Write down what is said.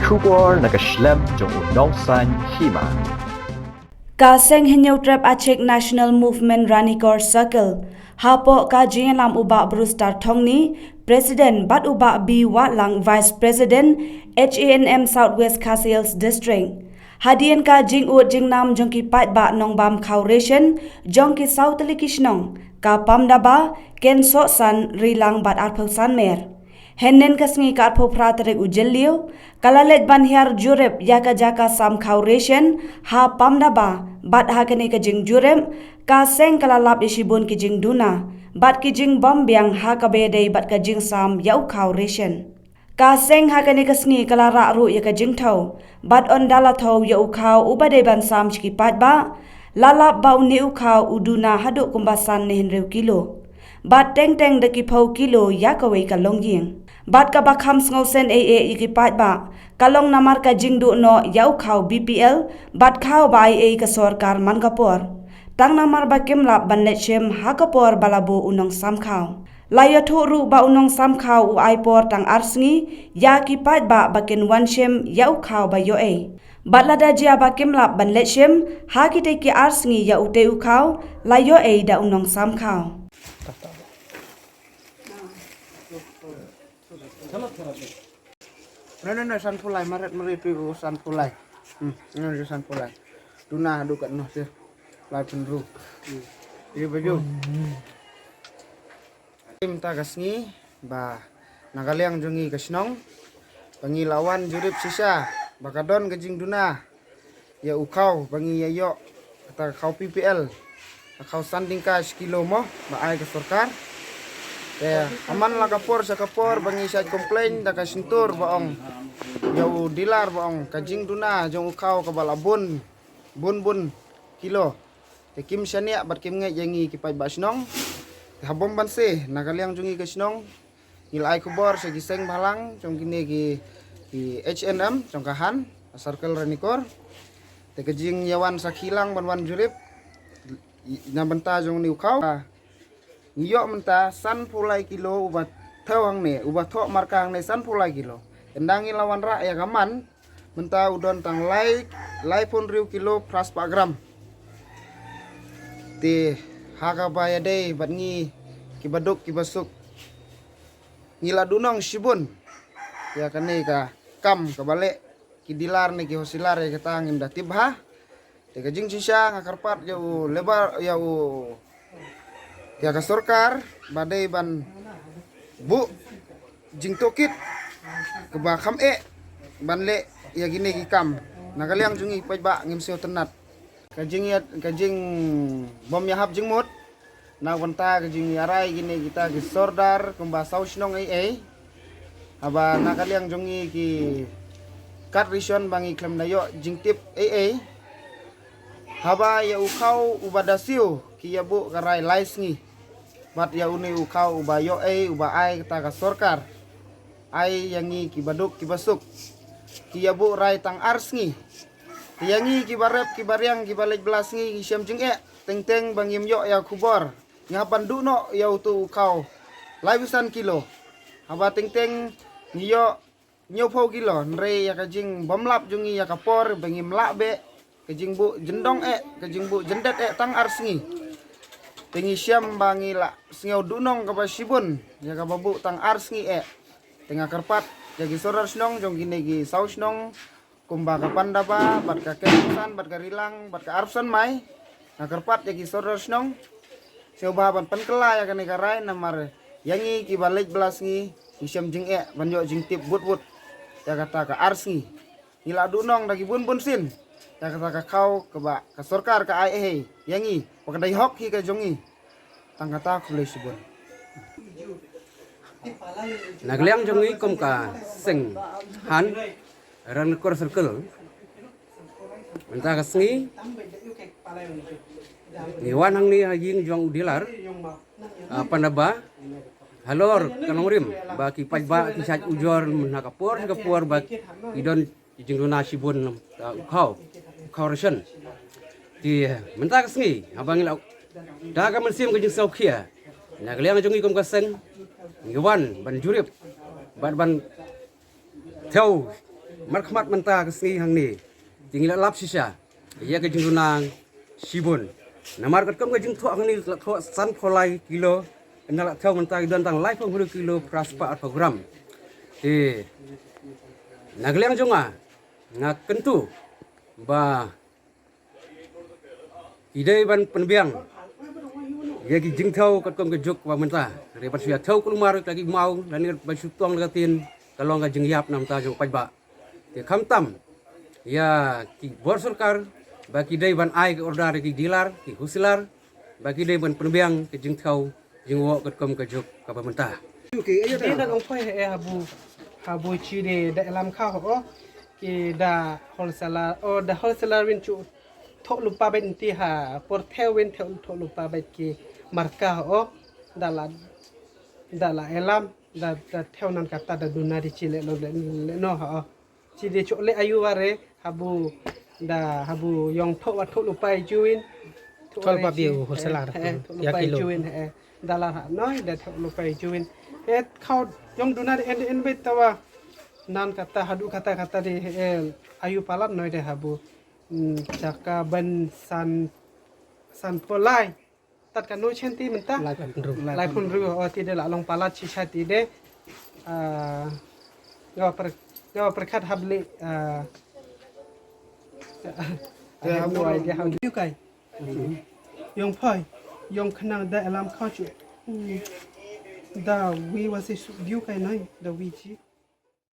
kubor nakaslab jong unongsan hima. Kaseng Henyau Trap Achek National Movement Ranikor Circle Hapo ka jingalam uba Brewster Thongni President Bat uba B Watlang Vice President HANM Southwest Khasiels District Hadian ka jing ut jing nam jongki pat ba nong bam khauration jongki South Likishnong ka pamdaba ken so san rilang bat arpau san mer Hennen kasngi ka arpau pratarek ujelliu kalalet ban hiar jurep yaka jaka sam khauration ha pamdaba bat ha kene ka jing jurem ka seng kalalap isibun ki jing duna bat ki jing bombyang ha ka bedei bat ka jing sam yau khauration ka seng ha kene kasngi kalara ru ya ka jing thau bat on dala thau yau khau ubade ban sam chki pat ba lalap bau ni u khau uduna hadu kumbasan ne henreu kilo bat teng teng de ki phau kilo ya ka wei ka longying bat ka bakham sngosen iki pat ba kalong namar ka jingdu no yau khau BPL bat khau bai ka sarkar man kapor tang namar ba kemla banlet shem ha kapor balabo unong sam khau layo thu ru ba unong sam khau u ai por tang arsngi ya ki pat ba baken wan shem yau khau ba yo bat lada jia ba kemla banlet shem ha ki te ki arsngi ya u te u khau layo da unong sam khau No, san pulai maret meripi san pulai. Ini san pulai. Tuna adukan noh sih. Lai penru. Ini baju. Minta kasngi ba nagaliang jongi kasnong. Pangilawan jurip sisa. Bakadon gajing duna. Ya ukau bangi yayo. Kata kau PPL. Kau sanding kas kilo mo ba ai ke sarkar. Ya, aman lah kapor sa kapor bangi sa komplain da ka sintur baong yau dilar baong kajing duna jong ukau ka balabun bun kilo te kim sania bat kim ngai jangi ki pai basnong habom banse nagaliang jongi kasnong nilai kubor sa giseng balang jong kini ki HNM jong kahan circle Ranikor te kajing yawan sa kilang banwan jurip na banta jong ni ukau Ngiyo menta san pulai kilo ubat thawang ne ubat thok markang ne san pulai kilo endangi lawan ra ya kaman menta udon tang lai pun riu kilo pras pa gram ti haga baya dei bat ngi kibaduk kibasuk ngila dunong sibun ya kane ka kam ka balik kidilar ne ki hosilar ya ketang inda tibha te kajing sisa ngakarpat jau lebar ya ya ka sarkar badai ban bu jing tokit ke bakam ban le ya gini kikam nagaliang jungi pai ba ngim seo tenat kajing bom yahap jing mut na wanta kajing yarai gini kita ki sordar kumba saus nong aba nagaliang jungi ki kat rison bangi klem dayo jing tip haba ya ukau ubadasiu ki yabu karai laisngi bat ya uni ukau uba yo uba ai kata ka sarkar ai yangi ki baduk ki basuk ki yabu rai tang arsngi yangi ki barep ki baryang ki balik belasngi ki syam jing teng bangim yo ya kubor ngapan duno ya utu ukau laibusan kilo haba teng ngiyo nyopo kilo nre ya kajing bomlap jungi ya kapor bangim lakbe kajing bu jendong kajing bu jendet tang arsngi tengi syam bangi la singau dunong ka sibun ya ka babu tang arsngi tengah kerpat jagi sorar snong jong gine gi saus nong kumba ka pandaba bat ka kesan bat ka rilang bat ka arpsan mai na kerpat jagi sorar snong seuba ban pankela ya kane karai namar yangi ki balik belasngi isyam jing banyo jing tip but ya kata ka arsngi ila dunong dagi bun sin ya kata ka kau ke ba ka sarkar ka ai yangi pakadai hok hi ka jongi tang kata kulai sibun Nagaliang jongi kom ka seng han Ranikor circle menta kasngi niwan hang ni hajing jong udilar pandaba halor kanongrim ba ki pajba ki sat ujor menakapor ba idon jing dona sibun ukau ration ti menta kasngi abangil da ka mensim ke jing saukhia nagaliang jongi kom ka seng ngiwan ban jurip ban theo markhmat menta kesni hang ni tinggal lap sisa ia ke jinggunang sibun namar kat kam ke jing thok hang ni thok san pholai kilo endala thau menta don tang lai phong kilo praspa program ti nagliang jonga ngak kentu ba idai ban penbiang ya ki jing thau kat kam ke juk wa menta re pat sia thau kulumar lagi mau dan ni ba su tuang lagatin kalong ka jing yap nam ta jo pajba te kham tam ya ki bor sarkar bagi dai ban ai ke order ki dilar ki husilar bagi dai ban penbiang ke jing thau jing wo kat kam ke juk ka ba menta Dia dah ngomong habu ciri dalam kau ki dah wholesaler dah wholesaler win cu thok lupa benti ha portel win thok lupa bet ki marka dala elam da theo nan kata da duna di chile lo no ha ciri cu le ayu ware habu yong thok lupa juin thol pa biu wholesaler ya kilo dala ha noi da thok lupa juin kau yong duna di en bet tawa nan kata hadu kata di ayu palat noi de habu caka ban san polai tat kan no chenti menta lai pun ru ti de la long palat chi cha ti de gawa perkat habli habu ai dia habu yu kai yong phoi yong khnang da alam kha chu da wi wasi view kai nai da wi chi